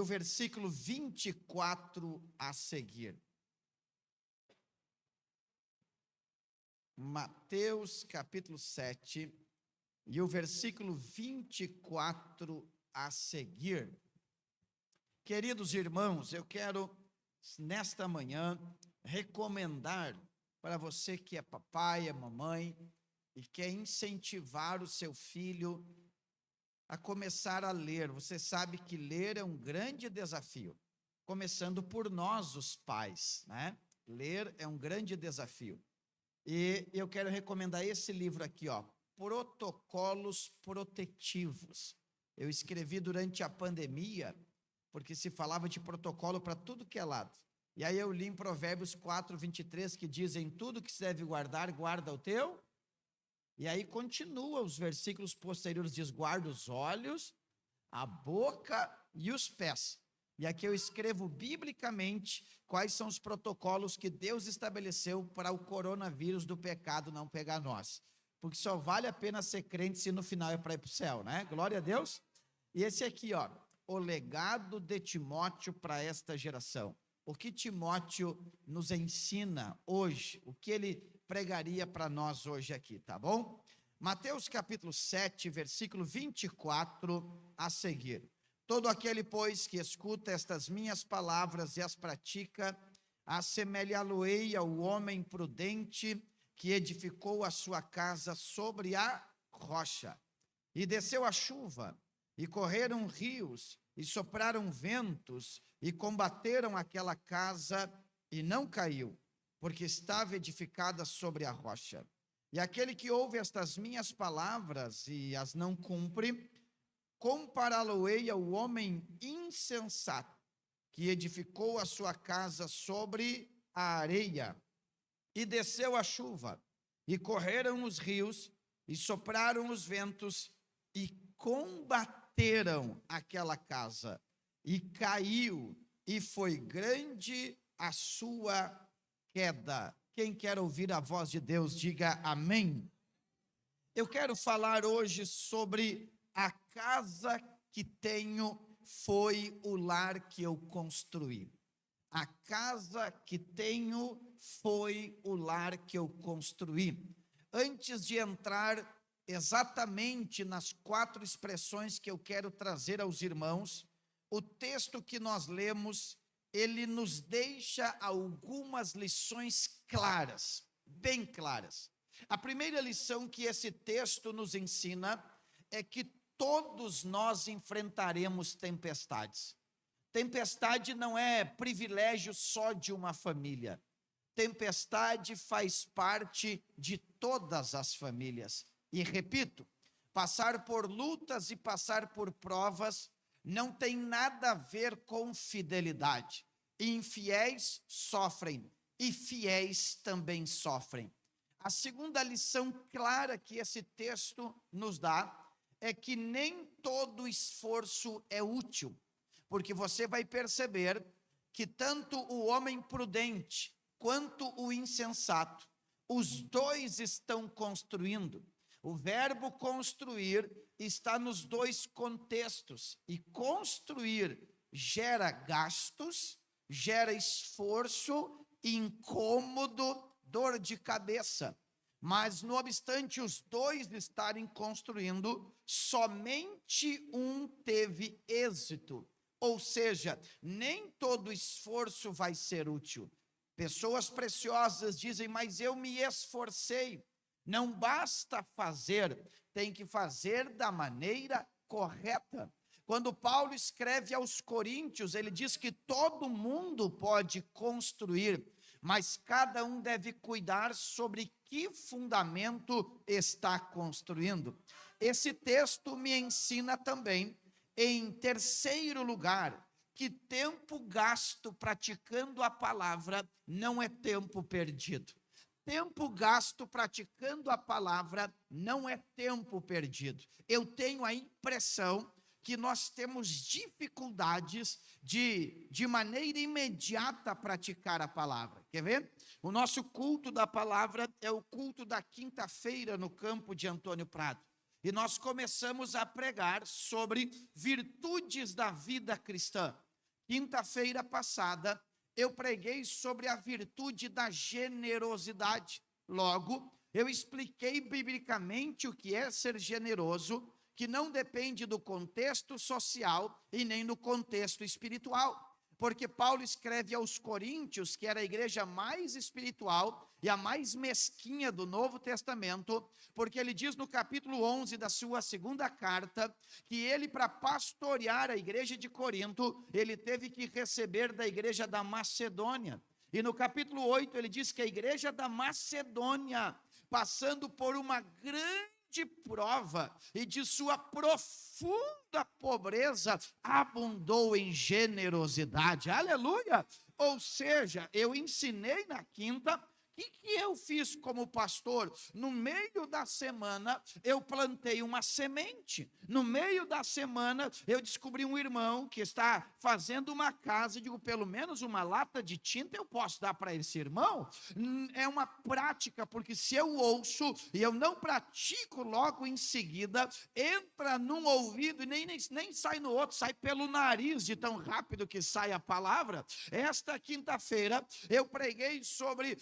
o versículo 24 a seguir. Mateus capítulo 7 e o versículo 24 a seguir. Queridos irmãos, eu quero nesta manhã recomendar para você que é papai, é mamãe e quer incentivar o seu filho a começar a ler. Você sabe que ler é um grande desafio, começando por nós, os pais, né? Ler é um grande desafio. E eu quero recomendar esse livro aqui, ó, Protocolos Protetivos. Eu escrevi durante a pandemia, porque se falava de protocolo para tudo que é lado. E aí eu li em Provérbios 4, 23, que dizem, tudo que se deve guardar, guarda o teu. E aí continua, os versículos posteriores diz, guarda os olhos, a boca e os pés. E aqui eu escrevo biblicamente quais são os protocolos que Deus estabeleceu para o coronavírus do pecado não pegar nós. Porque só vale a pena ser crente se no final é para ir para o céu, né? Glória a Deus. E esse aqui, ó, o legado de Timóteo para esta geração. O que Timóteo nos ensina hoje, o que ele pregaria para nós hoje aqui, tá bom? Mateus capítulo 7, versículo 24 a seguir. Todo aquele, pois, que escuta estas minhas palavras e as pratica, assemelhá-lo-ei ao homem prudente que edificou a sua casa sobre a rocha. E desceu a chuva, e correram rios, e sopraram ventos, e combateram aquela casa, e não caiu, porque estava edificada sobre a rocha. E aquele que ouve estas minhas palavras e as não cumpre, compará-lo-ei ao homem insensato, que edificou a sua casa sobre a areia. E desceu a chuva, e correram os rios, e sopraram os ventos, e combateram aquela casa, e caiu, e foi grande a sua queda. Quem quer ouvir a voz de Deus, diga amém. Eu quero falar hoje sobre a casa que tenho foi o lar que eu construí. A casa que tenho foi o lar que eu construí. Antes de entrar exatamente nas 4 expressões que eu quero trazer aos irmãos, o texto que nós lemos, ele nos deixa algumas lições claras, bem claras. A primeira lição que esse texto nos ensina é que todos nós enfrentaremos tempestades. Tempestade não é privilégio só de uma família. Tempestade faz parte de todas as famílias. E repito, passar por lutas e passar por provas não tem nada a ver com fidelidade. Infiéis sofrem e fiéis também sofrem. A segunda lição clara que esse texto nos dá é que nem todo esforço é útil, porque você vai perceber que tanto o homem prudente quanto o insensato, os dois estão construindo. O verbo construir está nos dois contextos, e construir gera gastos, gera esforço, incômodo, dor de cabeça. Mas, não obstante os dois estarem construindo, somente um teve êxito. Ou seja, nem todo esforço vai ser útil. Pessoas preciosas dizem, mas eu me esforcei. Não basta fazer, tem que fazer da maneira correta. Quando Paulo escreve aos Coríntios, ele diz que todo mundo pode construir, mas cada um deve cuidar sobre que fundamento está construindo. Esse texto me ensina também, em terceiro lugar, que tempo gasto praticando a palavra não é tempo perdido. Tempo gasto praticando a palavra não é tempo perdido. Eu tenho a impressão que nós temos dificuldades de maneira imediata praticar a palavra. Quer ver? O nosso culto da palavra é o culto da quinta-feira no campo de Antônio Prado. E nós começamos a pregar sobre virtudes da vida cristã. quinta-feira passada, eu preguei sobre a virtude da generosidade. Logo, eu expliquei biblicamente o que é ser generoso, que não depende do contexto social e nem do contexto espiritual. Porque Paulo escreve aos Coríntios, que era a igreja mais espiritual e a mais mesquinha do Novo Testamento, porque ele diz no capítulo 11 da sua segunda carta, que ele, para pastorear a igreja de Corinto, ele teve que receber da igreja da Macedônia. E no capítulo 8 ele diz que a igreja da Macedônia, passando por uma grande prova e de sua profunda pobreza, abundou em generosidade. Aleluia! Ou seja, eu ensinei na quinta. O que eu fiz como pastor? No meio da semana, eu plantei uma semente. No meio da semana, eu descobri um irmão que está fazendo uma casa. Digo, pelo menos uma lata de tinta eu posso dar para esse irmão? É uma prática, porque se eu ouço e eu não pratico logo em seguida, entra num ouvido e nem sai no outro, sai pelo nariz de tão rápido que sai a palavra. Esta quinta-feira, eu preguei sobre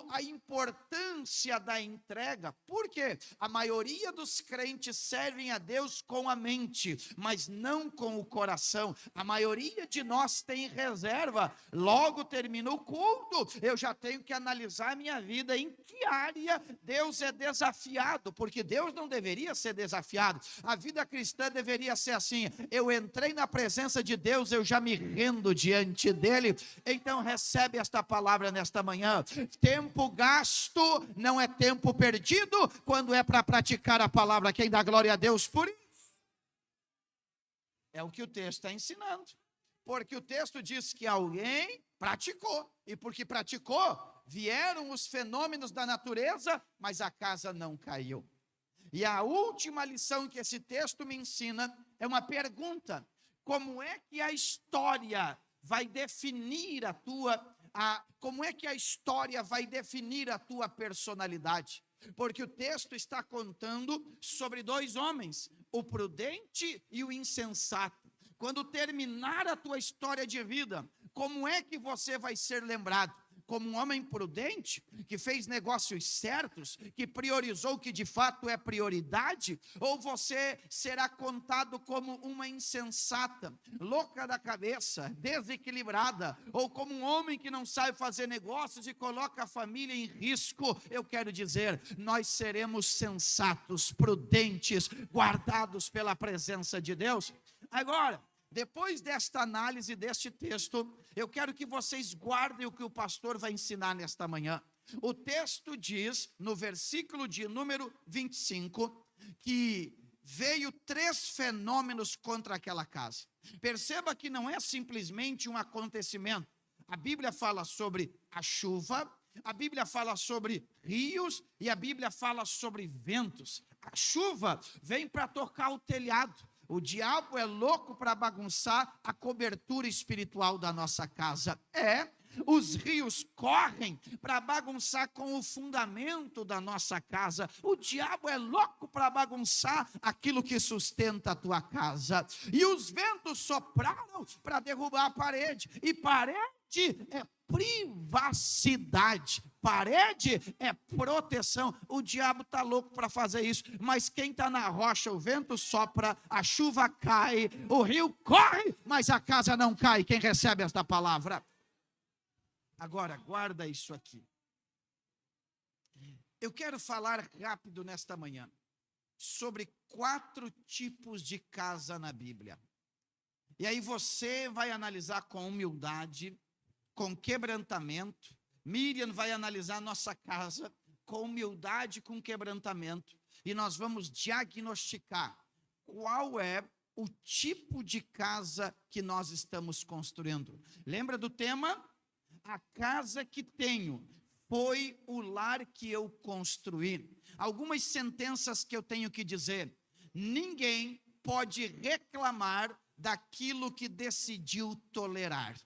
a importância da entrega, porque a maioria dos crentes servem a Deus com a mente, mas não com o coração. A maioria de nós tem reserva. Logo termina o culto, eu já tenho que analisar a minha vida, em que área Deus é desafiado, porque Deus não deveria ser desafiado. A vida cristã deveria ser assim: eu entrei na presença de Deus, eu já me rendo diante dele. Então recebe esta palavra nesta manhã. Tempo gasto não é tempo perdido quando é para praticar a palavra. Quem dá glória a Deus por isso? É o que o texto está ensinando. Porque o texto diz que alguém praticou, e porque praticou, vieram os fenômenos da natureza, mas a casa não caiu. E a última lição que esse texto me ensina é uma pergunta: como é que a história vai definir como é que a história vai definir a tua personalidade? Porque o texto está contando sobre dois homens, o prudente e o insensato. Quando terminar a tua história de vida, como é que você vai ser lembrado? Como um homem prudente, que fez negócios certos, que priorizou o que de fato é prioridade? Ou você será contado como uma insensata, louca da cabeça, desequilibrada, ou como um homem que não sabe fazer negócios e coloca a família em risco? Eu quero dizer, nós seremos sensatos, prudentes, guardados pela presença de Deus. Agora, depois desta análise deste texto, eu quero que vocês guardem o que o pastor vai ensinar nesta manhã. O texto diz, no versículo de número 25, que veio 3 fenômenos contra aquela casa. Perceba que não é simplesmente um acontecimento. A Bíblia fala sobre a chuva, a Bíblia fala sobre rios e a Bíblia fala sobre ventos. A chuva vem para tocar o telhado. O diabo é louco para bagunçar a cobertura espiritual da nossa casa. Os rios correm para bagunçar com o fundamento da nossa casa. O diabo é louco para bagunçar aquilo que sustenta a tua casa. E os ventos sopraram para derrubar a parede. E parede é privacidade, parede é proteção. O diabo está louco para fazer isso, mas quem está na rocha, o vento sopra, a chuva cai, o rio corre, mas a casa não cai. Quem recebe esta palavra? Agora, guarda isso aqui. Eu quero falar rápido nesta manhã sobre 4 tipos de casa na Bíblia. E aí você vai analisar com humildade, com quebrantamento. Miriam vai analisar a nossa casa com humildade, com quebrantamento. E nós vamos diagnosticar qual é o tipo de casa que nós estamos construindo. Lembra do tema? A casa que tenho foi o lar que eu construí. Algumas sentenças que eu tenho que dizer. Ninguém pode reclamar daquilo que decidiu tolerar.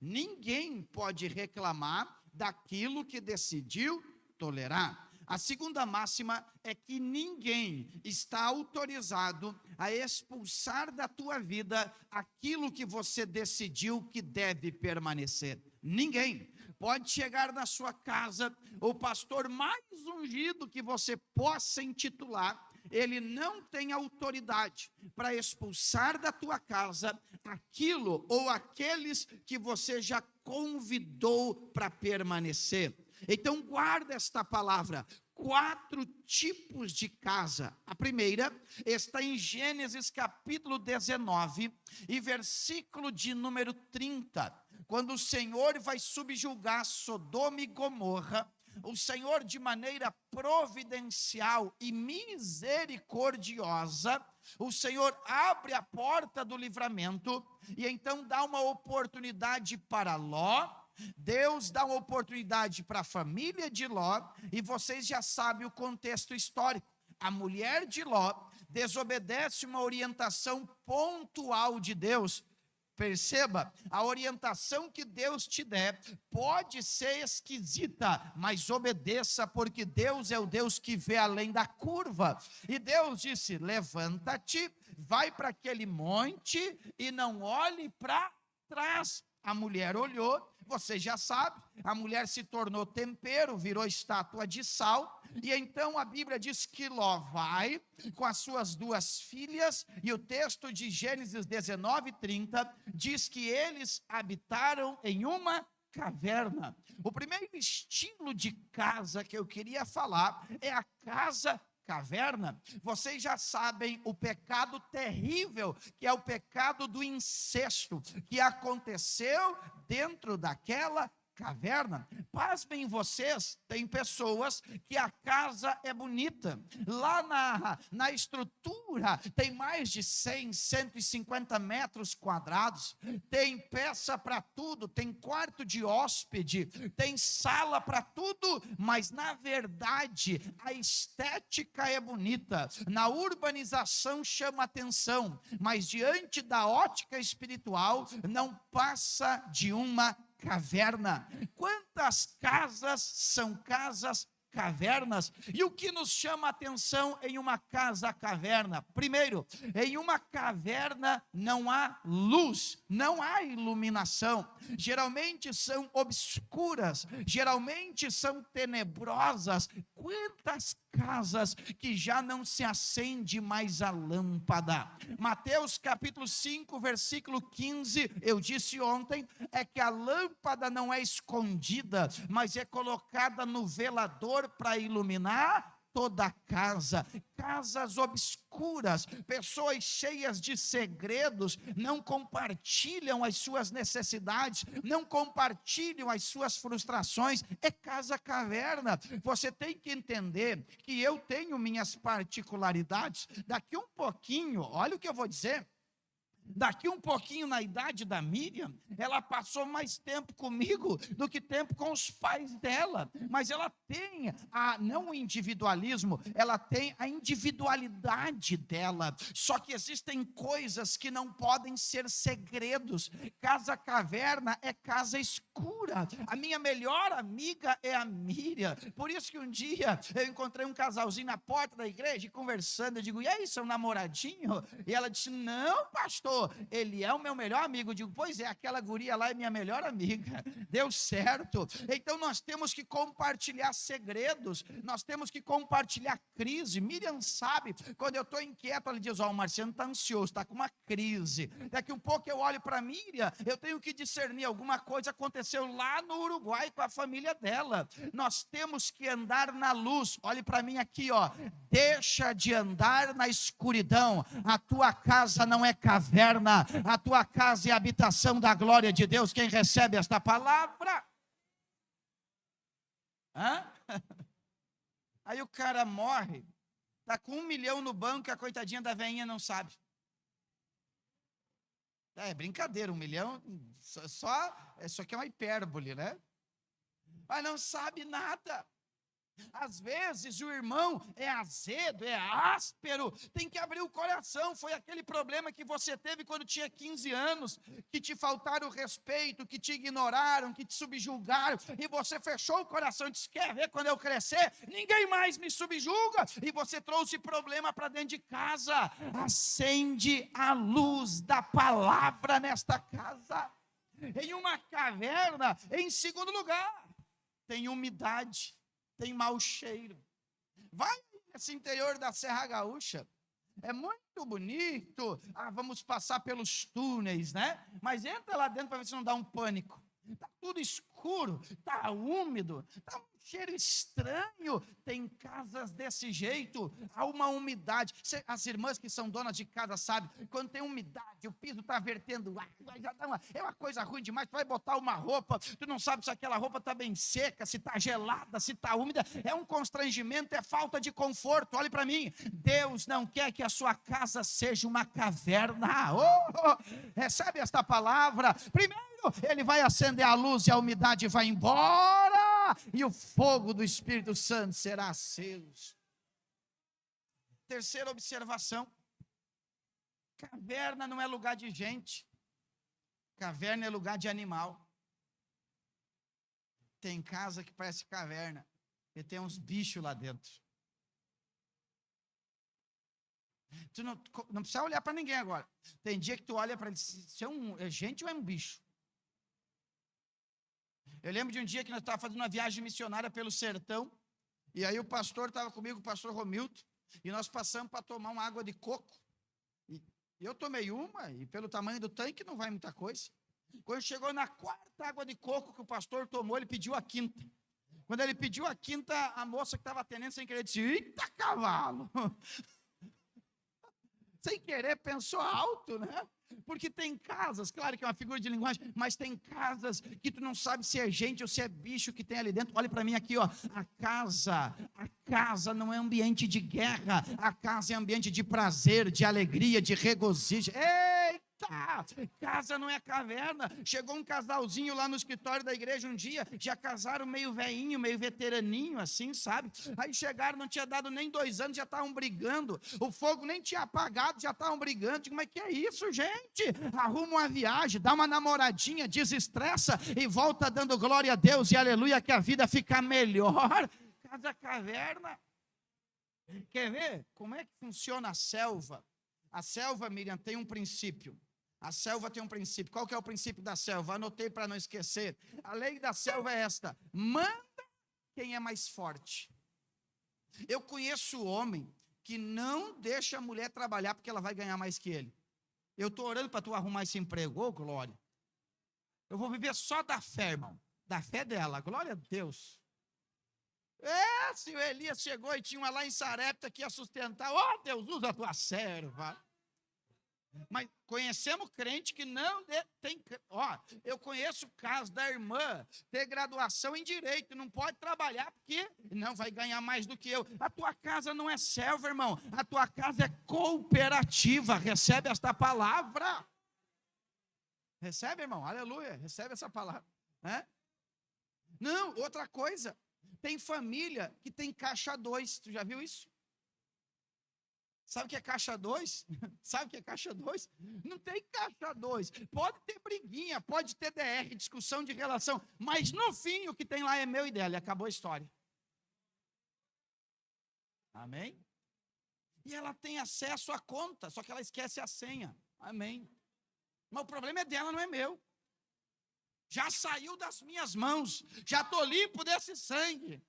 Ninguém pode reclamar daquilo que decidiu tolerar. A segunda máxima é que ninguém está autorizado a expulsar da tua vida aquilo que você decidiu que deve permanecer. Ninguém. Pode chegar na sua casa o pastor mais ungido que você possa intitular, ele não tem autoridade para expulsar da tua casa aquilo ou aqueles que você já convidou para permanecer. Então guarda esta palavra. 4 tipos de casa. A primeira está em Gênesis capítulo 19 e versículo de número 30. Quando o Senhor vai subjugar Sodoma e Gomorra, o Senhor, de maneira providencial e misericordiosa, o Senhor abre a porta do livramento e então dá uma oportunidade para Ló. Deus dá uma oportunidade para a família de Ló, e vocês já sabem o contexto histórico. A mulher de Ló desobedece uma orientação pontual de Deus. Perceba, a orientação que Deus te der pode ser esquisita, mas obedeça, porque Deus é o Deus que vê além da curva. E Deus disse: levanta-te, vai para aquele monte e não olhe para trás. A mulher olhou, você já sabe, a mulher se tornou tempero, virou estátua de sal. E então a Bíblia diz que Ló vai com as suas 2 filhas, e o texto de Gênesis 19:30 diz que eles habitaram em uma caverna. O primeiro estilo de casa que eu queria falar é a casa caverna. Vocês já sabem o pecado terrível, que é o pecado do incesto, que aconteceu dentro daquela caverna. Pasmem vocês, tem pessoas que a casa é bonita, lá na estrutura tem mais de 100, 150 metros quadrados, tem peça para tudo, tem quarto de hóspede, tem sala para tudo, mas na verdade a estética é bonita, na urbanização chama atenção, mas diante da ótica espiritual não passa de uma caverna. Quantas casas são casas cavernas? E o que nos chama a atenção em uma casa caverna? Primeiro, em uma caverna não há luz, não há iluminação. Geralmente são obscuras, geralmente são tenebrosas. Quantas casas que já não se acende mais a lâmpada? Mateus capítulo 5, versículo 15, eu disse ontem, é que a lâmpada não é escondida, mas é colocada no velador para iluminar toda a casa. Casas obscuras, pessoas cheias de segredos, não compartilham as suas necessidades, não compartilham as suas frustrações. É casa caverna. Você tem que entender que eu tenho minhas particularidades. Daqui um pouquinho, olha o que eu vou dizer. Daqui um pouquinho, na idade da Miriam, ela passou mais tempo comigo do que tempo com os pais dela, mas ela tem não o individualismo, ela tem a individualidade dela, só que existem coisas que não podem ser segredos. Casa caverna é casa escura. A minha melhor amiga é a Miriam, por isso que um dia eu encontrei um casalzinho na porta da igreja, conversando, eu digo: e aí, seu namoradinho? E ela disse: não, pastor, ele é o meu melhor amigo. Eu digo: pois é, aquela guria lá é minha melhor amiga. Deu certo. Então nós temos que compartilhar segredos, nós temos que compartilhar crise. Miriam sabe, quando eu estou inquieto, ela diz: ó, o Marciano está ansioso, está com uma crise. Daqui um pouco eu olho para Miriam, eu tenho que discernir, alguma coisa aconteceu lá no Uruguai com a família dela. Nós temos que andar na luz. Olhe para mim aqui, ó. Deixa de andar na escuridão. A tua casa não é caverna, a tua casa é a habitação da glória de Deus. Quem recebe esta palavra? Aí o cara morre, está com 1 milhão no banco, a coitadinha da veinha não sabe. É brincadeira, 1 milhão, isso aqui é uma hipérbole, né? Mas não sabe nada. Às vezes o irmão é azedo, é áspero, tem que abrir o coração. Foi aquele problema que você teve quando tinha 15 anos, que te faltaram o respeito, que te ignoraram, que te subjugaram, e você fechou o coração e disse: quer ver quando eu crescer? Ninguém mais me subjuga, e você trouxe problema para dentro de casa. Acende a luz da palavra nesta casa. Em uma caverna, em segundo lugar, tem umidade, tem mau cheiro. Vai nesse interior da Serra Gaúcha, é muito bonito. Vamos passar pelos túneis, né? Mas entra lá dentro para ver se não dá um pânico. Está tudo escuro, está úmido, está um cheiro estranho. Tem casas desse jeito, há uma umidade. As irmãs que são donas de casa sabem, quando tem umidade, o piso está vertendo água, já dá é uma coisa ruim demais. Tu vai botar uma roupa, tu não sabe se aquela roupa está bem seca, se está gelada, se está úmida. É um constrangimento, é falta de conforto. Olhe para mim, Deus não quer que a sua casa seja uma caverna. Recebe esta palavra. Primeiro, Ele vai acender a luz e a umidade vai embora, e o fogo do Espírito Santo será aceso. Terceira observação: caverna não é lugar de gente, caverna é lugar de animal. Tem casa que parece caverna, e tem uns bichos lá dentro. Tu não precisa olhar para ninguém agora. Tem dia que tu olha para ele, se é gente ou é um bicho? Eu lembro de um dia que nós estávamos fazendo uma viagem missionária pelo sertão, e aí o pastor estava comigo, o pastor Romilton, e nós passamos para tomar uma água de coco, e eu tomei uma, e pelo tamanho do tanque não vai muita coisa. Quando chegou na quarta água de coco que o pastor tomou, ele pediu a quinta. Quando ele pediu a quinta, a moça que estava atendendo sem querer disse: eita cavalo! Sem querer pensou alto, né? Porque tem casas, claro que é uma figura de linguagem, mas tem casas que tu não sabe se é gente ou se é bicho que tem ali dentro. Olha para mim aqui, ó. A casa não é ambiente de guerra, a casa é ambiente de prazer, de alegria, de regozijo. Eita! Casa não é caverna. Chegou um casalzinho lá no escritório da igreja um dia, já casaram meio velhinho, meio veteraninho, assim, sabe? Aí chegaram, não tinha dado nem 2 anos, já estavam brigando, o fogo nem tinha apagado, já estavam brigando. Digo, mas que é isso, gente? Arruma uma viagem, dá uma namoradinha, desestressa e volta dando glória a Deus e aleluia, que a vida fica melhor. Casa caverna. Quer ver como é que funciona a selva? A selva, Miriam, tem um princípio. A selva tem um princípio. Qual que é o princípio da selva? Anotei para não esquecer. A lei da selva é esta: manda quem é mais forte. Eu conheço homem que não deixa a mulher trabalhar porque ela vai ganhar mais que ele. Eu estou orando para tu arrumar esse emprego, ô glória. Eu vou viver só da fé, irmão. Da fé dela, glória a Deus. Se o Elias chegou e tinha uma lá em Sarepta que ia sustentar, Deus, usa a tua serva. Mas conhecemos crente que não tem. Eu conheço o caso da irmã ter graduação em direito, não pode trabalhar porque não vai ganhar mais do que eu. A tua casa não é selva, irmão, a tua casa é cooperativa. Recebe esta palavra. Recebe, irmão, aleluia, recebe essa palavra. Não, outra coisa, tem família que tem caixa 2, tu já viu isso? Sabe o que é caixa 2? Sabe o que é caixa 2? Não tem caixa 2. Pode ter briguinha, pode ter DR, discussão de relação, mas no fim o que tem lá é meu e dela, e acabou a história. Amém? E ela tem acesso à conta, só que ela esquece a senha. Amém? Mas o problema é dela, não é meu. Já saiu das minhas mãos, já estou limpo desse sangue.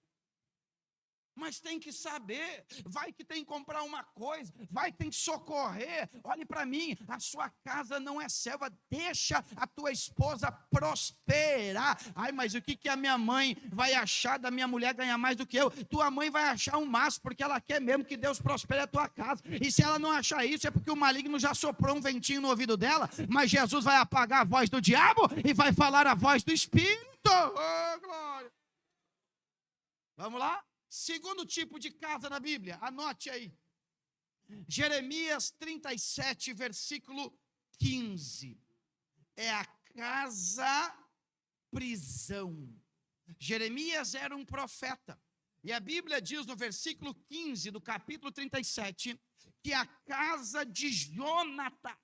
Mas tem que saber, vai que tem que comprar uma coisa, vai que tem que socorrer. Olhe para mim, a sua casa não é selva, deixa a tua esposa prosperar. Mas o que a minha mãe vai achar da minha mulher ganhar mais do que eu? Tua mãe vai achar um máximo, porque ela quer mesmo que Deus prospere a tua casa. E se ela não achar isso, é porque o maligno já soprou um ventinho no ouvido dela, mas Jesus vai apagar a voz do diabo e vai falar a voz do Espírito. Oh, glória! Vamos lá? Segundo tipo de casa na Bíblia, anote aí. Jeremias 37, versículo 15. É a casa prisão. Jeremias era um profeta. E a Bíblia diz no versículo 15 do capítulo 37, que a casa de Jonatã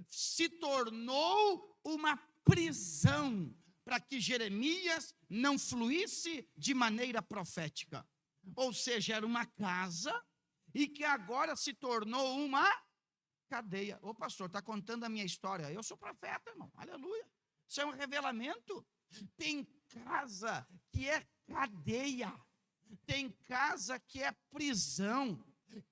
se tornou uma prisão para que Jeremias não fluísse de maneira profética. Ou seja, era uma casa e que agora se tornou uma cadeia. Ô pastor, está contando a minha história. Eu sou profeta, irmão, aleluia. Isso é um revelamento. Tem casa que é cadeia, tem casa que é prisão,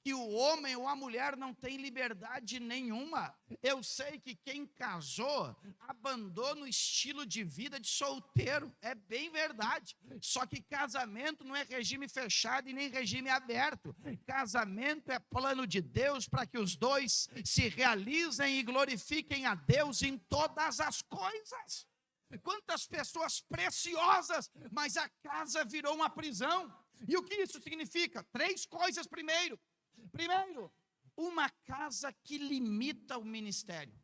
que o homem ou a mulher não tem liberdade nenhuma. Eu sei que quem casou abandona o estilo de vida de solteiro, é bem verdade. Só que casamento não é regime fechado e nem regime aberto. Casamento é plano de Deus para que os dois se realizem e glorifiquem a Deus em todas as coisas. Quantas pessoas preciosas, mas a casa virou uma prisão. E o que isso significa? 3 coisas. Primeiro, uma casa que limita o ministério.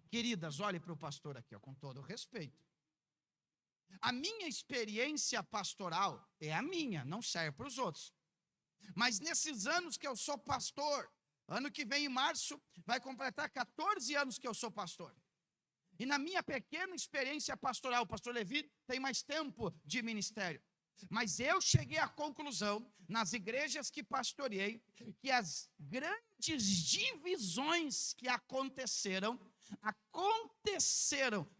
Queridas, olhe para o pastor aqui, ó, com todo o respeito. A minha experiência pastoral é a minha, não serve para os outros. Mas nesses anos que eu sou pastor, ano que vem em março, vai completar 14 anos que eu sou pastor. E na minha pequena experiência pastoral, o pastor Levi tem mais tempo de ministério. Mas eu cheguei à conclusão, nas igrejas que pastoreei, que as grandes divisões que aconteceram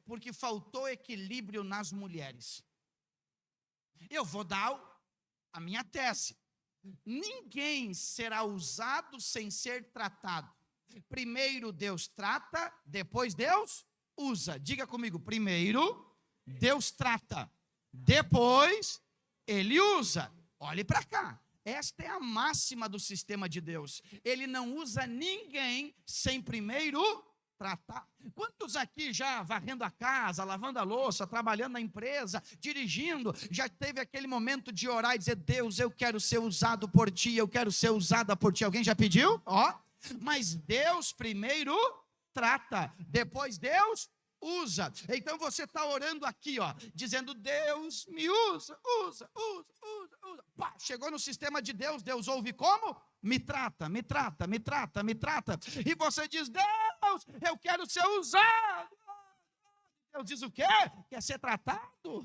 porque faltou equilíbrio nas mulheres. Eu vou dar a minha tese. Ninguém será usado sem ser tratado. Primeiro Deus trata, depois Deus usa. Diga comigo, primeiro Deus trata, depois Ele usa. Olhe para cá. Esta é a máxima do sistema de Deus. Ele não usa ninguém sem primeiro tratar. Quantos aqui já varrendo a casa, lavando a louça, trabalhando na empresa, dirigindo, já teve aquele momento de orar e dizer: Deus, eu quero ser usado por ti, eu quero ser usada por ti. Alguém já pediu? Mas Deus primeiro trata, depois Deus usa. Então você está orando aqui, dizendo: Deus me usa. Pá, chegou no sistema de Deus, Deus ouve como? Me trata. E você diz: Deus, eu quero ser usado. Deus diz o quê? Quer ser tratado?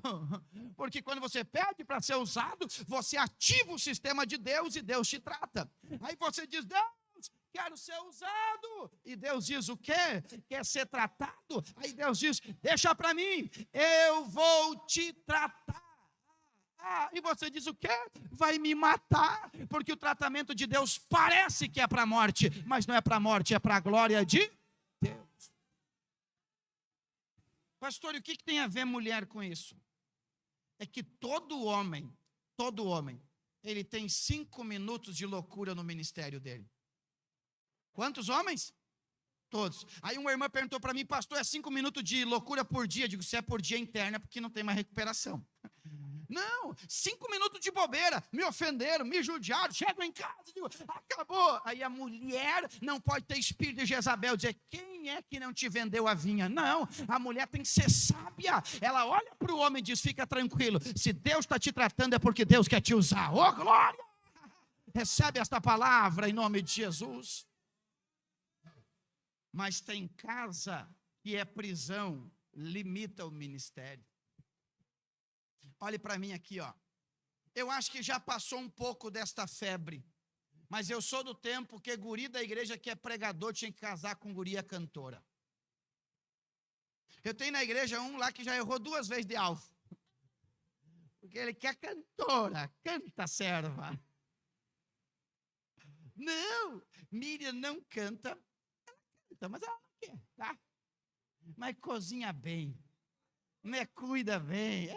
Porque quando você pede para ser usado, você ativa o sistema de Deus e Deus te trata. Aí você diz: Deus, quero ser usado. E Deus diz o quê? Quer ser tratado? Aí Deus diz: deixa para mim, eu vou te tratar. E você diz o quê? Vai me matar. Porque o tratamento de Deus parece que é para a morte, mas não é para a morte, é para a glória de Deus. Pastor, e o que tem a ver mulher com isso? É que todo homem, ele tem 5 minutos de loucura no ministério dele. Quantos homens? Todos. Aí uma irmã perguntou para mim: pastor, é 5 minutos de loucura por dia? Eu digo: se é por dia interna, é porque não tem mais recuperação. Não, 5 minutos de bobeira, me ofenderam, me judiaram, chego em casa, digo: acabou. Aí a mulher não pode ter espírito de Jezabel, dizer: quem é que não te vendeu a vinha? Não, a mulher tem que ser sábia. Ela olha para o homem e diz: fica tranquilo, se Deus está te tratando é porque Deus quer te usar. Oh, glória! Recebe esta palavra em nome de Jesus. Mas tem casa que é prisão, limita o ministério. Olhe para mim aqui, eu acho que já passou um pouco desta febre, mas eu sou do tempo que guri da igreja que é pregador tinha que casar com guria cantora. Eu tenho na igreja um lá que já errou 2 vezes de alvo, porque ele quer cantora, canta, serva. Não, Miriam não canta, mas ela não quer, tá? Mas cozinha bem, me cuida bem,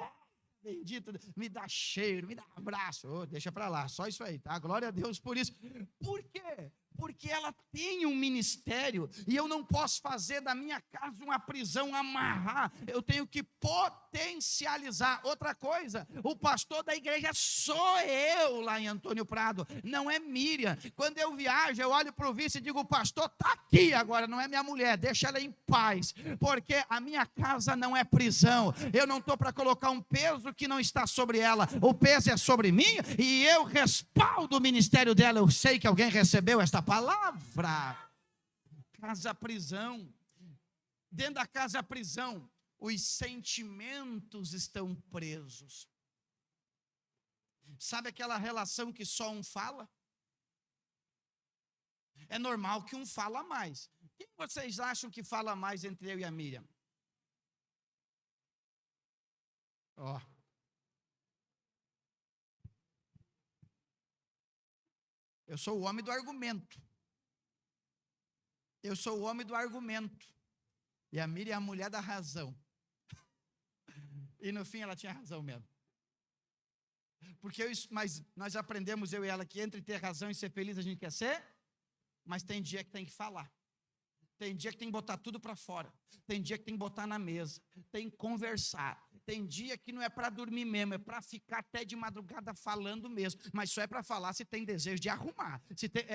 bendito, me dá cheiro, me dá abraço. Deixa para lá, só isso aí, tá? Glória a Deus por isso. Por quê? porque ela tem um ministério, e eu não posso fazer da minha casa uma prisão, amarrar, eu tenho que potencializar. Outra coisa, o pastor da igreja sou eu lá em Antônio Prado, não é Miriam. Quando eu viajo, eu olho para o vice e digo, o pastor está aqui agora, não é minha mulher, deixa ela em paz, porque a minha casa não é prisão, eu não estou para colocar um peso que não está sobre ela, o peso é sobre mim, e eu respaldo o ministério dela. Eu sei que alguém recebeu esta palavra. Casa prisão. Dentro da casa prisão, os sentimentos estão presos. Sabe aquela relação que só um fala? É normal que um fala mais. Quem vocês acham que fala mais entre eu e a Miriam? Ó. Eu sou o homem do argumento. Eu sou o homem do argumento. E a Miriam é a mulher da razão. E no fim ela tinha razão mesmo. Porque mas nós aprendemos, eu e ela, que entre ter razão e ser feliz a gente quer ser, mas tem dia que tem que falar. Tem dia que tem que botar tudo para fora. Tem dia que tem que botar na mesa. Tem que conversar. Tem dia que não é para dormir mesmo, é para ficar até de madrugada falando mesmo. Mas só é para falar se tem desejo de arrumar. Se tem,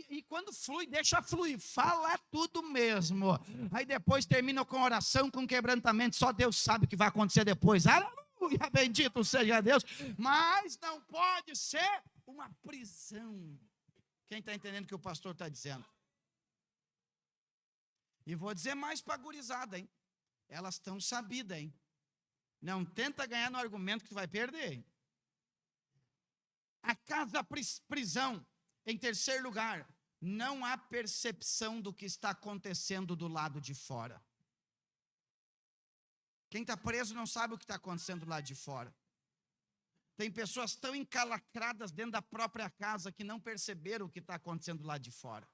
e quando flui, deixa fluir. Fala tudo mesmo. Aí depois termina com oração, com quebrantamento. Só Deus sabe o que vai acontecer depois. Aleluia, bendito seja Deus. Mas não pode ser uma prisão. Quem está entendendo o que o pastor está dizendo? E vou dizer mais para a gurizada, hein? Elas estão sabidas, hein? Não tenta ganhar no argumento que tu vai perder, hein? A casa prisão, em terceiro lugar, não há percepção do que está acontecendo do lado de fora. Quem está preso não sabe o que está acontecendo do lado de fora. Tem pessoas tão encalacradas dentro da própria casa que não perceberam o que está acontecendo do lado de fora.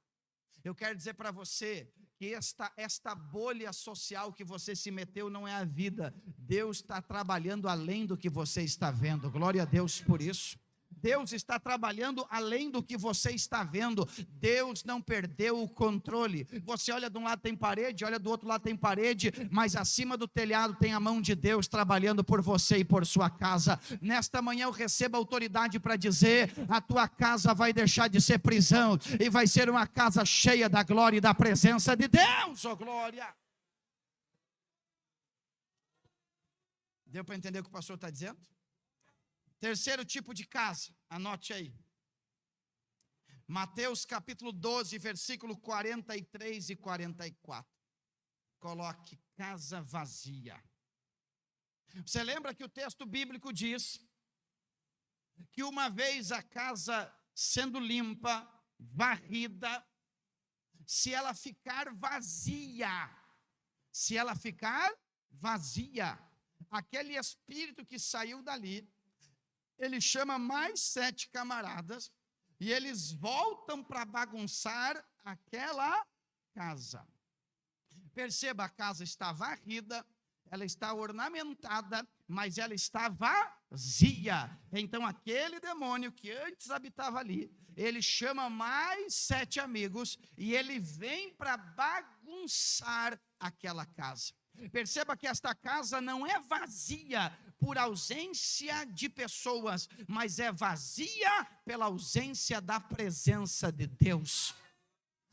Eu quero dizer para você que esta bolha social que você se meteu não é a vida. Deus está trabalhando além do que você está vendo. Glória a Deus por isso. Deus está trabalhando além do que você está vendo. Deus não perdeu o controle. Você olha de um lado tem parede, olha do outro lado tem parede, mas acima do telhado tem a mão de Deus trabalhando por você e por sua casa. Nesta manhã eu recebo autoridade para dizer: a tua casa vai deixar de ser prisão e vai ser uma casa cheia da glória e da presença de Deus. Oh glória! Deu para entender o que o pastor está dizendo? Terceiro tipo de casa, anote aí. Mateus capítulo 12, versículo 43 e 44. Coloque casa vazia. Você lembra que o texto bíblico diz que uma vez a casa sendo limpa, varrida, se ela ficar vazia, aquele espírito que saiu dali, ele chama mais 7 camaradas e eles voltam para bagunçar aquela casa. Perceba, a casa está varrida, ela está ornamentada, mas ela está vazia. Então aquele demônio que antes habitava ali, ele chama mais 7 amigos e ele vem para bagunçar aquela casa. Perceba que esta casa não é vazia por ausência de pessoas, mas é vazia pela ausência da presença de Deus.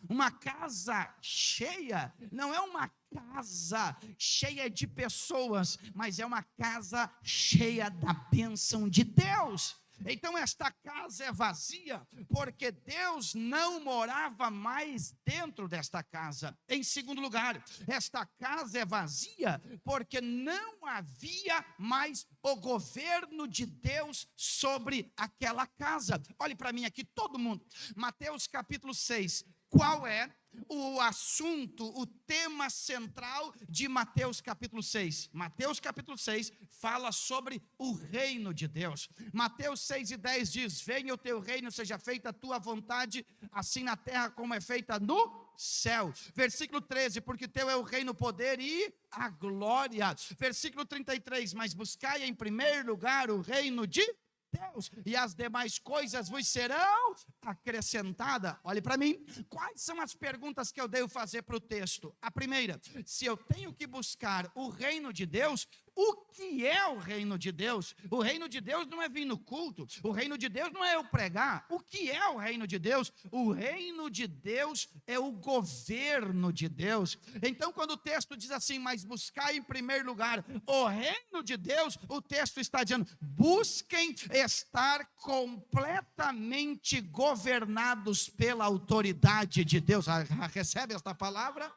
Uma casa cheia não é uma casa cheia de pessoas, mas é uma casa cheia da bênção de Deus. Então esta casa é vazia porque Deus não morava mais dentro desta casa. Em segundo lugar, esta casa é vazia porque não havia mais o governo de Deus sobre aquela casa. Olhe para mim aqui, todo mundo. Mateus capítulo 6. Qual é o assunto, o tema central de Mateus capítulo 6? Mateus capítulo 6 fala sobre o reino de Deus. Mateus 6:10 diz: venha o teu reino, seja feita a tua vontade, assim na terra como é feita no céu. Versículo 13, porque teu é o reino, o poder e a glória. Versículo 33, mas buscai em primeiro lugar o reino de Deus, e as demais coisas vos serão acrescentadas. Olhe para mim, quais são as perguntas que eu devo fazer para o texto? A primeira, se eu tenho que buscar o reino de Deus, o que é o reino de Deus? O reino de Deus não é vir no culto, o reino de Deus não é eu pregar. O que é o reino de Deus? O reino de Deus é o governo de Deus. Então, quando o texto diz assim, mas buscar em primeiro lugar o reino de Deus, o texto está dizendo, busquem estar completamente governados pela autoridade de Deus. Recebe esta palavra?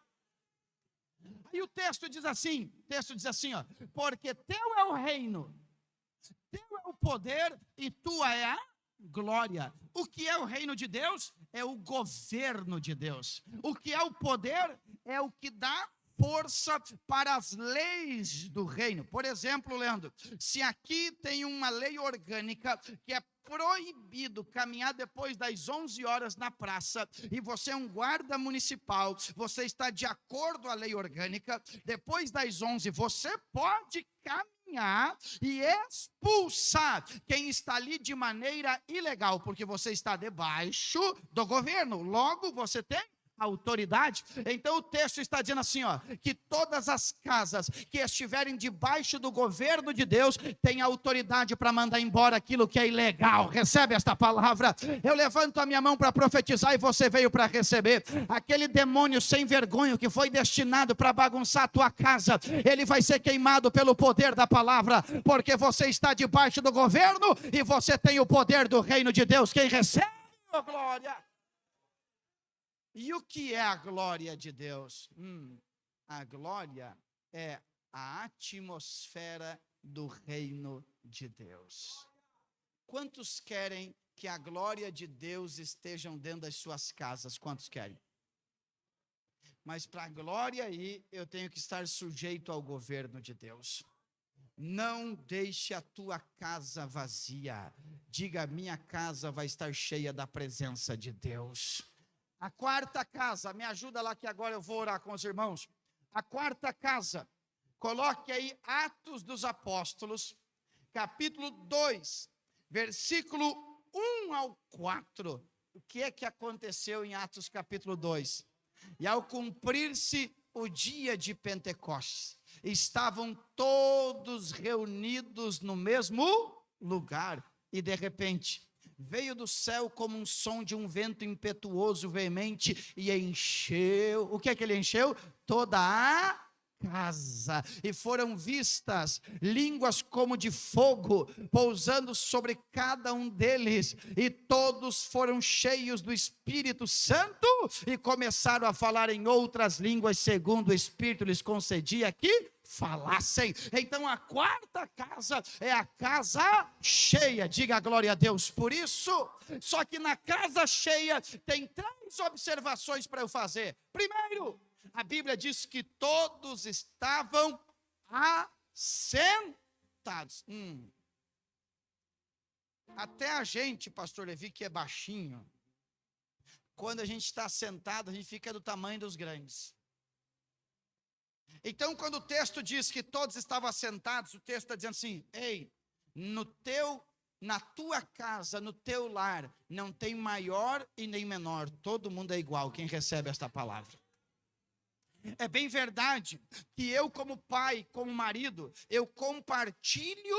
E o texto diz assim, ó, porque teu é o reino, teu é o poder e tua é a glória. O que é o reino de Deus? É o governo de Deus. O que é o poder? É o que dá força para as leis do reino. Por exemplo, Leandro, se aqui tem uma lei orgânica que é proibido caminhar depois das 11 horas na praça, e você é um guarda municipal, você está de acordo com a lei orgânica, depois das 11 você pode caminhar e expulsar quem está ali de maneira ilegal, porque você está debaixo do governo, logo você tem autoridade. Então o texto está dizendo assim, ó, que todas as casas que estiverem debaixo do governo de Deus têm autoridade para mandar embora aquilo que é ilegal. Recebe esta palavra? Eu levanto a minha mão para profetizar e você veio para receber. Aquele demônio sem vergonha que foi destinado para bagunçar a tua casa, ele vai ser queimado pelo poder da palavra, porque você está debaixo do governo e você tem o poder do reino de Deus. Quem recebe, oh glória. E o que é a glória de Deus? A glória é a atmosfera do reino de Deus. Quantos querem que a glória de Deus estejam dentro das suas casas? Quantos querem? Mas para a glória aí, eu tenho que estar sujeito ao governo de Deus. Não deixe a tua casa vazia. Diga, minha casa vai estar cheia da presença de Deus. A quarta casa, me ajuda lá que agora eu vou orar com os irmãos. A quarta casa, coloque aí Atos dos Apóstolos, capítulo 2, versículo 1 ao 4. O que é que aconteceu em Atos capítulo 2? E ao cumprir-se o dia de Pentecostes, estavam todos reunidos no mesmo lugar, e de repente veio do céu como um som de um vento impetuoso, veemente, e encheu, o que é que ele encheu? Toda a casa, e foram vistas línguas como de fogo, pousando sobre cada um deles, e todos foram cheios do Espírito Santo, e começaram a falar em outras línguas, segundo o Espírito lhes concedia que falassem. Então a quarta casa é a casa cheia, diga glória a Deus por isso. Só que na casa cheia tem 3 observações para eu fazer. Primeiro, a Bíblia diz que todos estavam assentados. Até a gente, pastor Levi, que é baixinho, quando a gente está sentado, a gente fica do tamanho dos grandes. Então, quando o texto diz que todos estavam assentados, o texto está dizendo assim, ei, na tua casa, no teu lar, não tem maior e nem menor, todo mundo é igual, quem recebe esta palavra. É bem verdade que eu como pai, como marido, eu compartilho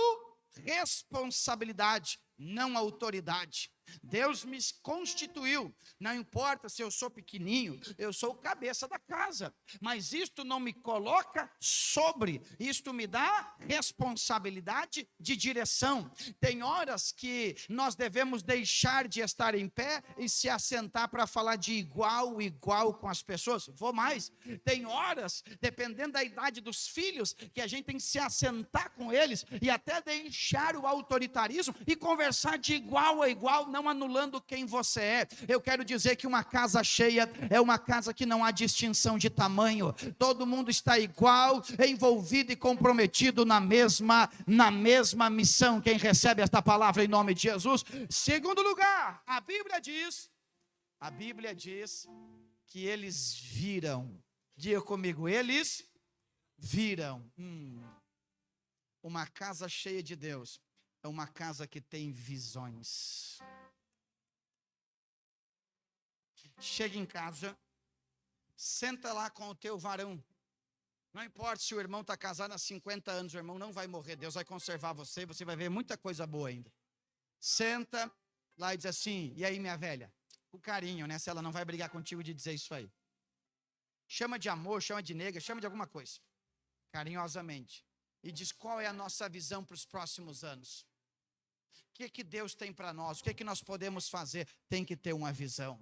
responsabilidade, não autoridade. Deus me constituiu, não importa se eu sou pequenininho, eu sou o cabeça da casa, mas isto não me coloca sobre, isto me dá responsabilidade de direção. Tem horas que nós devemos deixar de estar em pé e se assentar para falar de igual com as pessoas. Vou mais, tem horas, dependendo da idade dos filhos, que a gente tem que se assentar com eles e até deixar o autoritarismo e conversar de igual a igual, não anulando quem você é. Eu quero dizer que uma casa cheia é uma casa que não há distinção de tamanho, todo mundo está igual, envolvido e comprometido na mesma missão. Quem recebe esta palavra em nome de Jesus? Segundo lugar, a Bíblia diz que eles viram, diga comigo, eles viram uma casa cheia de Deus. é uma casa que tem visões. Chega em casa, senta lá com o teu varão. Não importa se o irmão está casado há 50 anos, o irmão não vai morrer, Deus vai conservar você, você vai ver muita coisa boa ainda. Senta lá e diz assim: e aí, minha velha? Com carinho, né? Se ela não vai brigar contigo de dizer isso aí. Chama de amor, chama de nega, chama de alguma coisa. Carinhosamente. E diz qual é a nossa visão para os próximos anos. O que Deus tem para nós? O que nós podemos fazer? Tem que ter uma visão.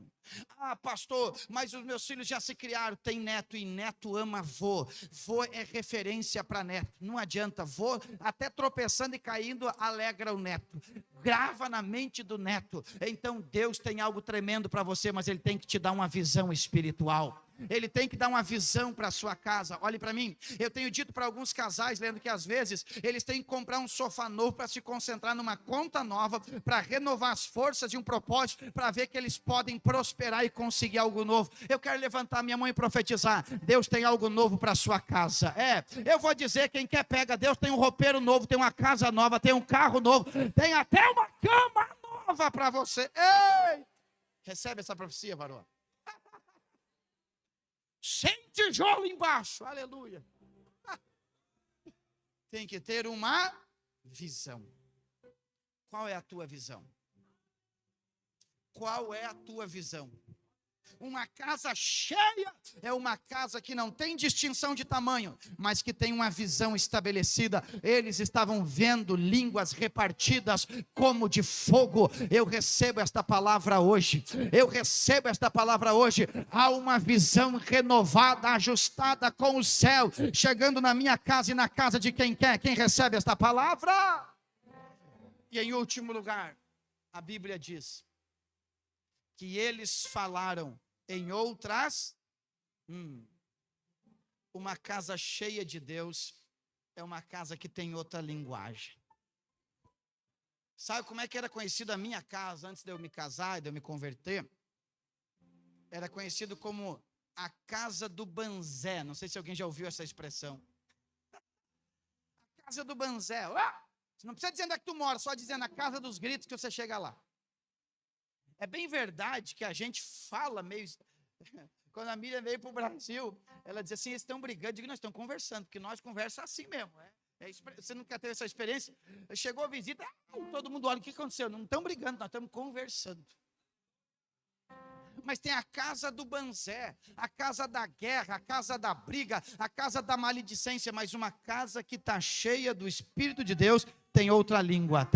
Ah, pastor, mas os meus filhos já se criaram. Tem neto e neto ama vô. Vô é referência para neto. Não adianta, vô até tropeçando e caindo alegra o neto. Grava na mente do neto. Então Deus tem algo tremendo para você, mas Ele tem que te dar uma visão espiritual. Ele tem que dar uma visão para a sua casa. Olhe para mim, eu tenho dito para alguns casais, Leandro, que às vezes eles têm que comprar um sofá novo para se concentrar numa conta nova, para renovar as forças de um propósito, para ver que eles podem prosperar e conseguir algo novo. Eu quero levantar minha mão e profetizar: Deus tem algo novo para a sua casa. Eu vou dizer, quem quer pega. Deus tem um roupeiro novo, tem uma casa nova, tem um carro novo, tem até uma cama nova para você. Ei! Recebe essa profecia, varão. Sem tijolo embaixo, aleluia. Tem que ter uma visão. Qual é a tua visão? Qual é a tua visão? Uma casa cheia é uma casa que não tem distinção de tamanho, mas que tem uma visão estabelecida. Eles estavam vendo línguas repartidas como de fogo. Eu recebo esta palavra hoje. Há uma visão renovada, ajustada com o céu, chegando na minha casa e na casa de quem quer. Quem recebe esta palavra? E em último lugar, a Bíblia diz que eles falaram em outras. Uma casa cheia de Deus é uma casa que tem outra linguagem. Sabe como é que era conhecida a minha casa antes de eu me casar e de eu me converter? Era conhecido como a casa do banzé. Não sei se alguém já ouviu essa expressão. A casa do banzé. Você não precisa dizer onde é que tu mora, só dizendo a casa dos gritos que você chega lá. É bem verdade que a gente fala meio... Quando a Miriam veio para o Brasil, ela dizia assim: eles estão brigando. Eu digo: nós estamos conversando, porque nós conversamos assim mesmo. Você nunca teve essa experiência? Chegou a visita, todo mundo olha, o que aconteceu? Não estão brigando, nós estamos conversando. Mas tem a casa do banzé, a casa da guerra, a casa da briga, a casa da maledicência, mas uma casa que está cheia do Espírito de Deus. Tem outra língua,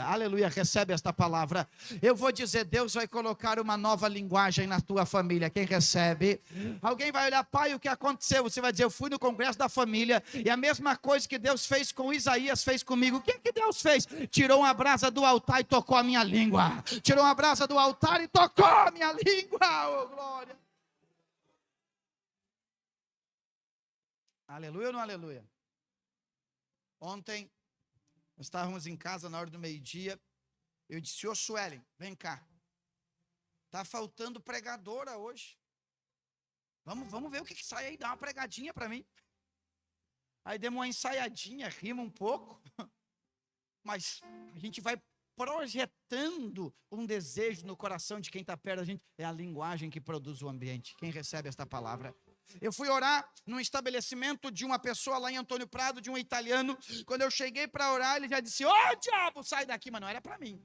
aleluia, recebe esta palavra. Eu vou dizer, Deus vai colocar uma nova linguagem na tua família. Quem recebe? Alguém vai olhar: pai, o que aconteceu? Você vai dizer: eu fui no congresso da família, e a mesma coisa que Deus fez com Isaías, fez comigo. O que Deus fez? Tirou uma brasa do altar e tocou a minha língua. Tirou uma brasa do altar e tocou a minha língua. Oh, glória. Aleluia ou não aleluia? Ontem nós estávamos em casa na hora do meio-dia. Eu disse: ô Suelen, vem cá. Está faltando pregadora hoje. Vamos ver o que sai aí, dá uma pregadinha para mim. Aí demos uma ensaiadinha, rima um pouco. Mas a gente vai projetando um desejo no coração de quem está perto da gente. É a linguagem que produz o ambiente. Quem recebe esta palavra? Eu fui orar num estabelecimento de uma pessoa lá em Antônio Prado, de um italiano. Quando eu cheguei para orar, ele já disse: ô diabo, sai daqui. Mas não era para mim.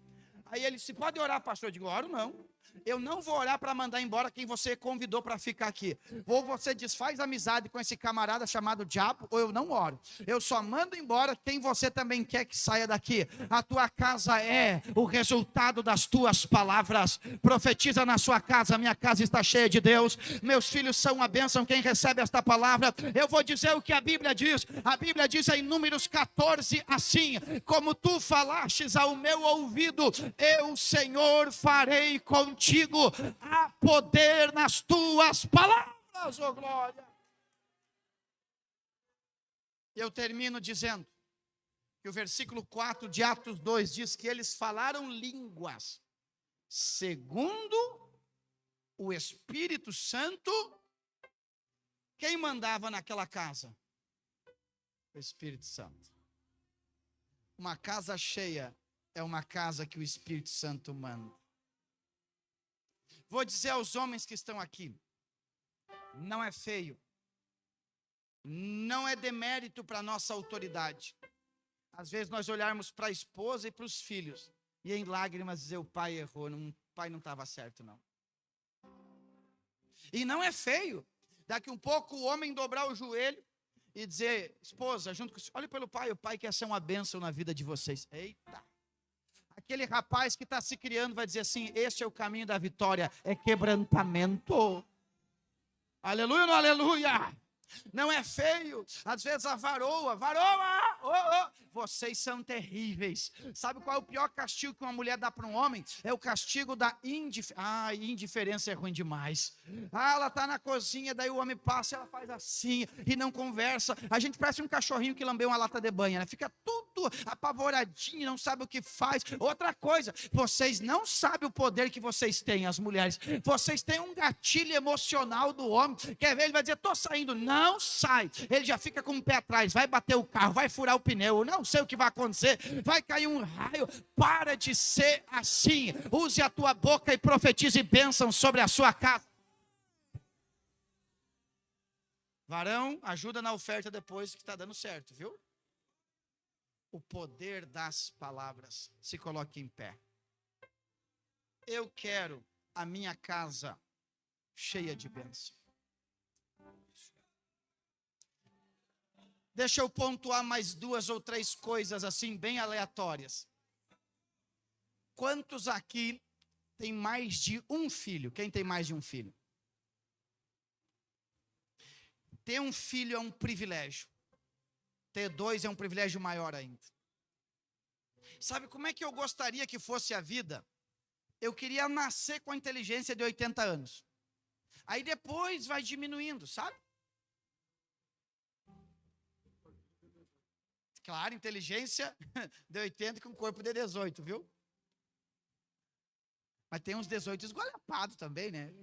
Aí ele disse: pode orar, pastor? Eu digo: oro não. Eu não vou orar para mandar embora quem você convidou para ficar aqui. Ou você desfaz amizade com esse camarada chamado diabo, ou eu não oro. Eu só mando embora quem você também quer que saia daqui. A tua casa é o resultado das tuas palavras. Profetiza na sua casa: minha casa está cheia de Deus, meus filhos são uma bênção. Quem recebe esta palavra? Eu vou dizer o que a Bíblia diz. A Bíblia diz em Números 14 assim: como tu falastes ao meu ouvido, eu, Senhor, farei contigo. Há poder nas tuas palavras, oh glória. Eu termino dizendo que o versículo 4 de Atos 2 diz que eles falaram línguas segundo o Espírito Santo. Quem mandava naquela casa? O Espírito Santo. Uma casa cheia é uma casa que o Espírito Santo manda. Vou dizer aos homens que estão aqui, não é feio, não é demérito para a nossa autoridade. Às vezes nós olharmos para a esposa e para os filhos, e em lágrimas dizer, o pai errou, o pai não estava certo não. E não é feio, daqui um pouco o homem dobrar o joelho e dizer, esposa, junto com olhe pelo pai, o pai quer ser uma bênção na vida de vocês. Eita! Aquele rapaz que está se criando vai dizer assim, este é o caminho da vitória, é quebrantamento. Aleluia ou não aleluia? Não é feio, às vezes a varoa, vocês são terríveis. Sabe qual é o pior castigo que uma mulher dá para um homem? É o castigo da indiferença. Indiferença é ruim demais. Ela está na cozinha, daí o homem passa, ela faz assim e não conversa. A gente parece um cachorrinho que lambeu uma lata de banha, né? Fica tudo apavoradinho, não sabe o que faz. Outra coisa, vocês não sabem o poder que vocês têm, as mulheres. Vocês têm um gatilho emocional do homem. Quer ver? Ele vai dizer, estou saindo. Não sai. Ele já fica com o pé atrás, vai bater o carro, vai furar o pneu, não sei o que vai acontecer, vai cair um raio. Para de ser assim. Use a tua boca e profetize bênção sobre a sua casa. Varão, ajuda na oferta depois que está dando certo, viu? O poder das palavras. Se coloque em pé. Eu quero a minha casa cheia de bênção. Deixa eu pontuar mais 2 ou 3 coisas assim, bem aleatórias. Quantos aqui tem mais de um filho? Quem tem mais de um filho? Ter um filho é um privilégio. Ter 2 é um privilégio maior ainda. Sabe como é que eu gostaria que fosse a vida? Eu queria nascer com a inteligência de 80 anos. Aí depois vai diminuindo, sabe? Claro, inteligência de 80 com corpo de 18, viu? Mas tem uns 18 esgualapados também, né?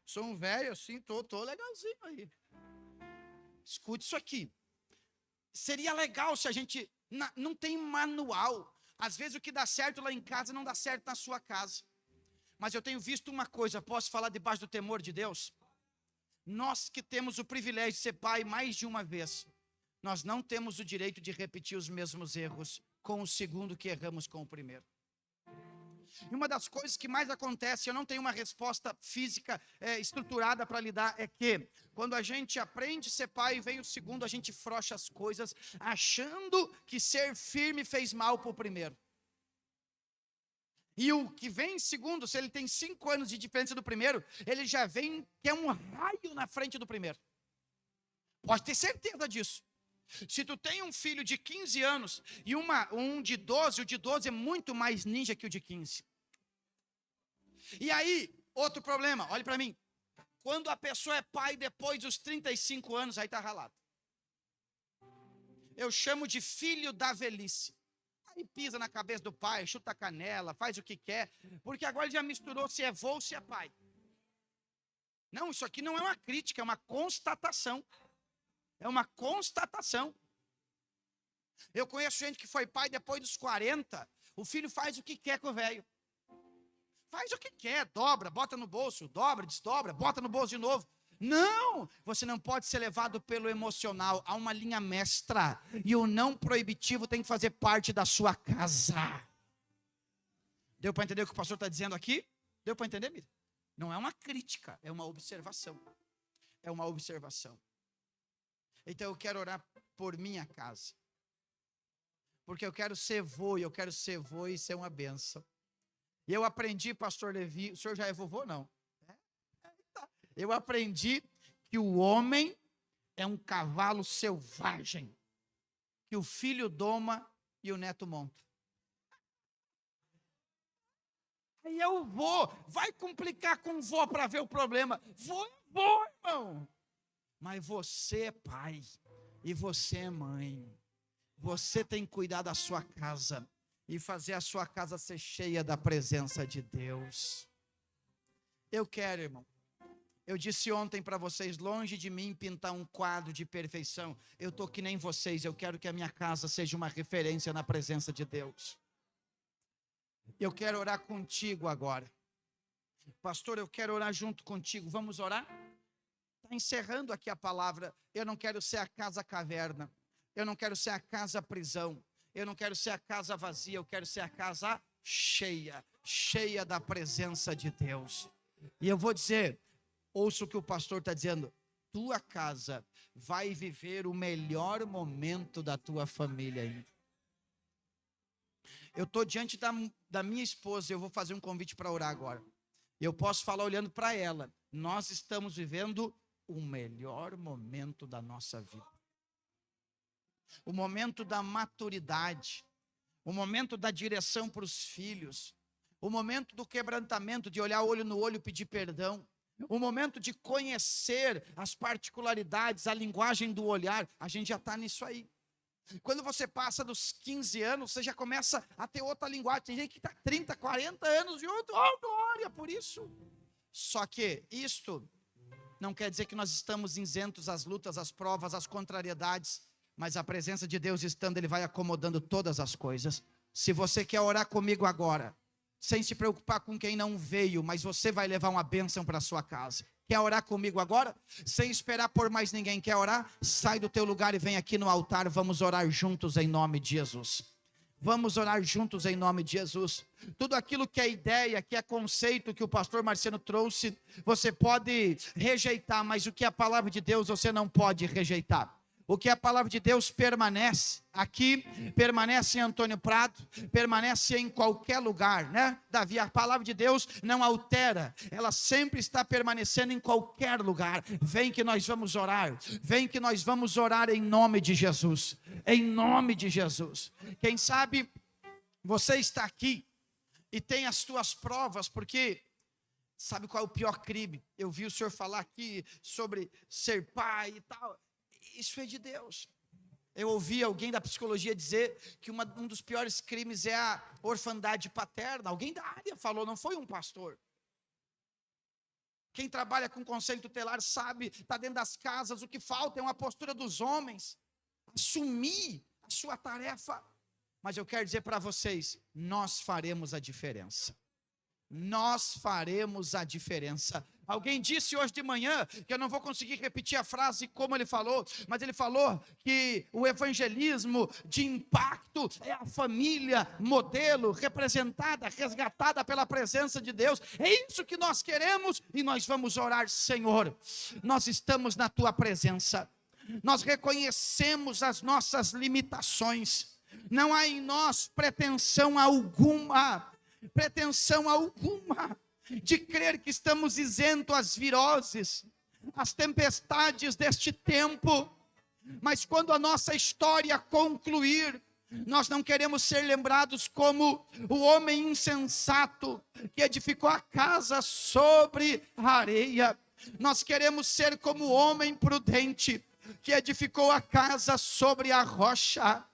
Sou um velho assim, tô legalzinho aí. Escute isso aqui. Seria legal se a gente... Não tem manual. Às vezes o que dá certo lá em casa não dá certo na sua casa. Mas eu tenho visto uma coisa, posso falar debaixo do temor de Deus? Nós que temos o privilégio de ser pai mais de uma vez, nós não temos o direito de repetir os mesmos erros com o segundo que erramos com o primeiro. E uma das coisas que mais acontece, eu não tenho uma resposta física estruturada para lidar, é que quando a gente aprende a ser pai e vem o segundo, a gente frouxa as coisas, achando que ser firme fez mal para o primeiro. E o que vem em segundo, se ele tem 5 anos de diferença do primeiro, ele já vem que é um raio na frente do primeiro. Pode ter certeza disso. Se tu tem um filho de 15 anos e um de 12, o de 12 é muito mais ninja que o de 15. E aí, outro problema, olhe para mim. Quando a pessoa é pai depois dos 35 anos, aí está ralado. Eu chamo de filho da velhice. Aí pisa na cabeça do pai, chuta a canela, faz o que quer, porque agora ele já misturou se é vô ou se é pai. Não, isso aqui não é uma crítica, é uma constatação. É uma constatação. Eu conheço gente que foi pai depois dos 40. O filho faz o que quer com o velho. Faz o que quer, dobra, bota no bolso, dobra, desdobra, bota no bolso de novo. Não, você não pode ser levado pelo emocional. Há uma linha mestra. E o não proibitivo tem que fazer parte da sua casa. Deu para entender o que o pastor está dizendo aqui? Deu para entender, Miriam? Não é uma crítica, é uma observação. É uma observação. Então eu quero orar por minha casa. Porque eu quero ser vô, e eu quero ser vô e ser uma bênção. E eu aprendi, pastor Levi, o senhor já é vovô, não? Eu aprendi que o homem é um cavalo selvagem, que o filho doma e o neto monta. Aí eu vou, vai complicar com o vô para ver o problema. Vô, irmão. Mas você é pai e você é mãe. Você tem que cuidar da sua casa e fazer a sua casa ser cheia da presença de Deus. Eu quero, irmão, Eu disse ontem para vocês, longe de mim pintar um quadro de perfeição. Eu estou que nem vocês, eu quero que a minha casa seja uma referência na presença de Deus. Eu quero orar contigo agora. Pastor, eu quero orar junto contigo, vamos orar? Está encerrando aqui a palavra. Eu não quero ser a casa caverna, eu não quero ser a casa prisão, eu não quero ser a casa vazia, eu quero ser a casa cheia, cheia da presença de Deus. E eu vou dizer, ouça o que o pastor está dizendo, tua casa vai viver o melhor momento da tua família ainda. Eu estou diante da minha esposa, eu vou fazer um convite para orar agora. Eu posso falar olhando para ela, nós estamos vivendo o melhor momento da nossa vida. O momento da maturidade, o momento da direção para os filhos, o momento do quebrantamento, de olhar olho no olho e pedir perdão, o momento de conhecer as particularidades, a linguagem do olhar, a gente já está nisso aí. Quando você passa dos 15 anos, você já começa a ter outra linguagem. Tem gente que está 30, 40 anos e outro, oh, glória por isso. Só que isto não quer dizer que nós estamos isentos às lutas, às provas, às contrariedades, mas a presença de Deus estando, Ele vai acomodando todas as coisas. Se você quer orar comigo agora, sem se preocupar com quem não veio, mas você vai levar uma bênção para a sua casa. Quer orar comigo agora? Sem esperar por mais ninguém. Quer orar? Sai do teu lugar e vem aqui no altar. Vamos orar juntos em nome de Jesus. Vamos orar juntos em nome de Jesus. Tudo aquilo que é ideia, que é conceito que o pastor Marciano trouxe, você pode rejeitar, mas o que é a palavra de Deus você não pode rejeitar. O que a palavra de Deus permanece aqui, permanece em Antônio Prado, permanece em qualquer lugar, né? Davi, a palavra de Deus não altera, ela sempre está permanecendo em qualquer lugar. Vem que nós vamos orar, vem que nós vamos orar em nome de Jesus, em nome de Jesus. Quem sabe você está aqui e tem as suas provas, porque sabe qual é o pior crime? Eu vi o senhor falar aqui sobre ser pai e tal. Isso é de Deus. Eu ouvi alguém da psicologia dizer que um dos piores crimes é a orfandade paterna. Alguém da área falou, não foi um pastor. Quem trabalha com conselho tutelar sabe, está dentro das casas, o que falta é uma postura dos homens, assumir a sua tarefa. Mas eu quero dizer para vocês, nós faremos a diferença. Nós faremos a diferença. Alguém disse hoje de manhã, que eu não vou conseguir repetir a frase como ele falou, mas ele falou que o evangelismo de impacto é a família modelo, representada, resgatada pela presença de Deus. É isso que nós queremos e nós vamos orar, Senhor, nós estamos na Tua presença, nós reconhecemos as nossas limitações, não há em nós pretensão alguma de crer que estamos isentos às viroses, às tempestades deste tempo, mas quando a nossa história concluir, nós não queremos ser lembrados como o homem insensato que edificou a casa sobre a areia. Nós queremos ser como o homem prudente que edificou a casa sobre a rocha.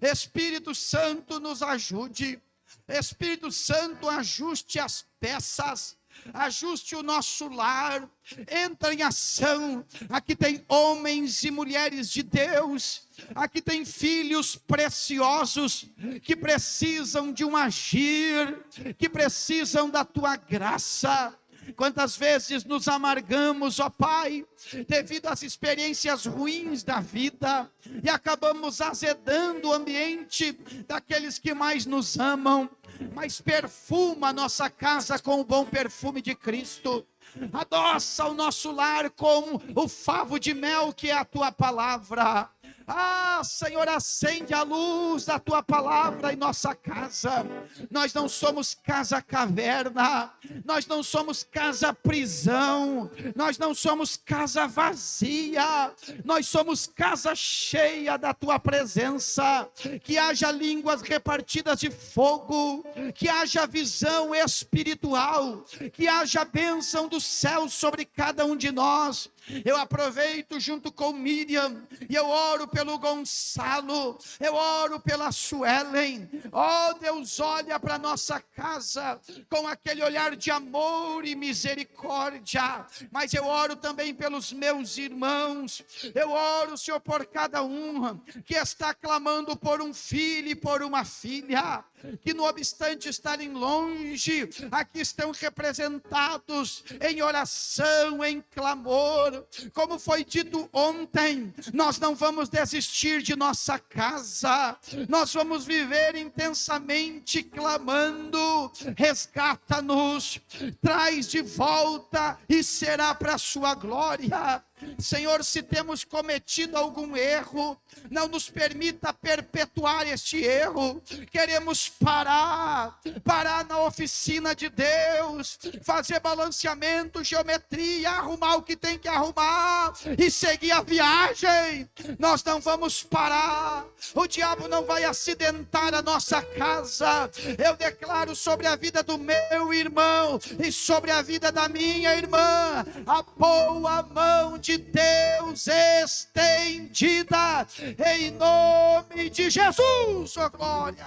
Espírito Santo, nos ajude. Espírito Santo, ajuste as peças, ajuste o nosso lar, entra em ação. Aqui tem homens e mulheres de Deus, aqui tem filhos preciosos que precisam de um agir, que precisam da Tua graça. Quantas vezes nos amargamos, ó Pai, devido às experiências ruins da vida, e acabamos azedando o ambiente daqueles que mais nos amam, mas perfuma a nossa casa com o bom perfume de Cristo, adoça o nosso lar com o favo de mel que é a Tua palavra. Ah, Senhor, acende a luz da Tua palavra em nossa casa. Nós não somos casa caverna, nós não somos casa prisão, nós não somos casa vazia, nós somos casa cheia da Tua presença. Que haja línguas repartidas de fogo, que haja visão espiritual, que haja bênção do céu sobre cada um de nós. Eu aproveito junto com Miriam e eu oro pelo Gonçalo, eu oro pela Suelen. Oh Deus, olha para nossa casa com aquele olhar de amor e misericórdia. Mas eu oro também pelos meus irmãos, eu oro, Senhor, por cada um que está clamando por um filho e por uma filha, que não obstante estarem longe, aqui estão representados em oração, em clamor. Como foi dito ontem, nós não vamos desistir de nossa casa, nós vamos viver intensamente clamando: resgata-nos, traz de volta e será para a sua glória. Senhor, se temos cometido algum erro, não nos permita perpetuar este erro. Queremos parar na oficina de Deus, fazer balanceamento, geometria, arrumar o que tem que arrumar e seguir a viagem. Nós não vamos parar, o diabo não vai acidentar a nossa casa. Eu declaro sobre a vida do meu irmão e sobre a vida da minha irmã a boa mão de Deus estendida, em nome de Jesus, oh glória.